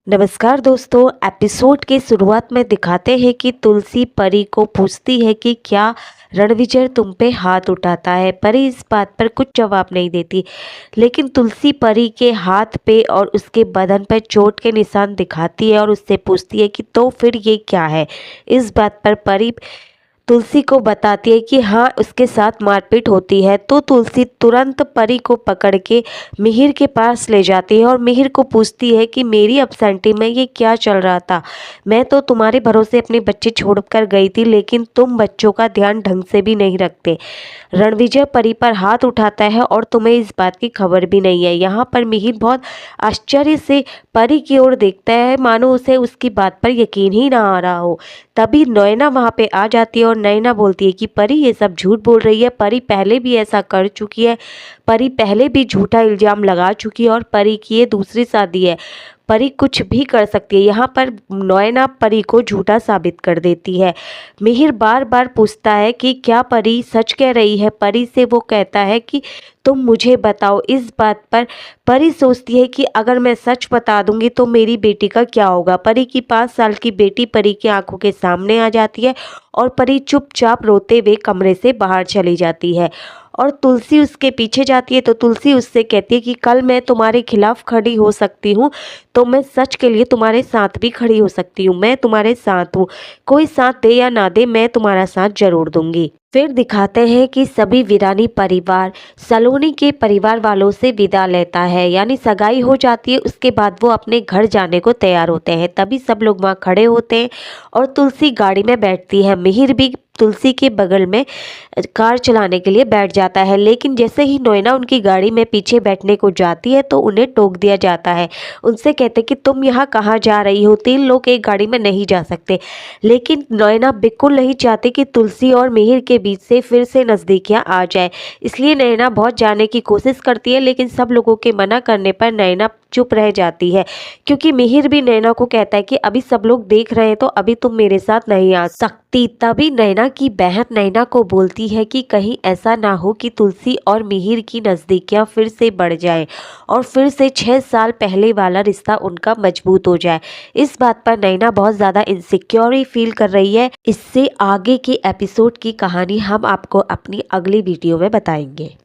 नमस्कार दोस्तों। एपिसोड के शुरुआत में दिखाते हैं कि तुलसी परी को पूछती है कि क्या रणविजय तुम पे हाथ उठाता है। परी इस बात पर कुछ जवाब नहीं देती, लेकिन तुलसी परी के हाथ पे और उसके बदन पर चोट के निशान दिखाती है और उससे पूछती है कि तो फिर ये क्या है। इस बात पर परी तुलसी को बताती है कि हाँ, उसके साथ मारपीट होती है। तो तुलसी तुरंत परी को पकड़ के मिहिर के पास ले जाती है और मिहिर को पूछती है कि मेरी अब्सेंटी में ये क्या चल रहा था। मैं तो तुम्हारे भरोसे अपने बच्चे छोड़कर गई थी, लेकिन तुम बच्चों का ध्यान ढंग से भी नहीं रखते। रणविजय परी पर हाथ उठाता है और तुम्हें इस बात की खबर भी नहीं है। यहाँ पर मिहिर बहुत आश्चर्य से परी की ओर देखता है, मानो उसे उसकी बात पर यकीन ही ना आ रहा हो। तभी नैना वहाँ पे आ जाती है और नैना बोलती है कि परी ये सब झूठ बोल रही है। परी पहले भी ऐसा कर चुकी है, परी पहले भी झूठा इल्जाम लगा चुकी है और परी की ये दूसरी शादी है। परी कुछ भी कर सकती है। यहाँ पर नैना परी को झूठा साबित कर देती है। मिहिर बार बार पूछता है कि क्या परी सच कह रही है। परी से वो कहता है कि तुम मुझे बताओ। इस बात पर परी सोचती है कि अगर मैं सच बता दूंगी तो मेरी बेटी का क्या होगा। परी की 5 साल की बेटी परी की आंखों के सामने आ जाती है और परी चुपचाप रोते हुए कमरे से बाहर चली जाती है और तुलसी उसके पीछे जाती है। तो तुलसी उससे कहती है कि कल मैं तुम्हारे खिलाफ खड़ी हो सकती हूँ, तो मैं सच के लिए तुम्हारे साथ भी खड़ी हो सकती हूँ। मैं तुम्हारे साथ हूँ, कोई साथ दे या ना दे, मैं तुम्हारा साथ जरूर दूंगी। फिर दिखाते हैं कि सभी वीरानी परिवार सलोनी के परिवार वालों से विदा लेता है, यानी सगाई हो जाती है। उसके बाद वो अपने घर जाने को तैयार होते हैं। तभी सब लोग वहाँ खड़े होते हैं और तुलसी गाड़ी में बैठती है। मिहिर भी तुलसी के बगल में कार चलाने के लिए बैठ जाता है, लेकिन जैसे ही नैना उनकी गाड़ी में पीछे बैठने को जाती है तो उन्हें टोक दिया जाता है। उनसे कहते कि तुम यहाँ कहाँ जा रही हो, 3 लोग एक गाड़ी में नहीं जा सकते। लेकिन नैना बिल्कुल नहीं चाहती कि तुलसी और मिहिर के बीच से फिर से नज़दीकियाँ आ जाए, इसलिए नैना बहुत जाने की कोशिश करती है, लेकिन सब लोगों के मना करने पर नैना चुप रह जाती है। क्योंकि मिहिर भी नैना को कहता है कि अभी सब लोग देख रहे हैं तो अभी तुम मेरे साथ नहीं आ सकती। तभी नैना की बहन नैना को बोलती है कि कहीं ऐसा ना हो कि तुलसी और मिहिर की नज़दीकियाँ फिर से बढ़ जाए और फिर से 6 साल पहले वाला रिश्ता उनका मजबूत हो जाए। इस बात पर नैना बहुत ज़्यादा इनसिक्योर फील कर रही है। इससे आगे के एपिसोड की कहानी हम आपको अपनी अगली वीडियो में बताएंगे।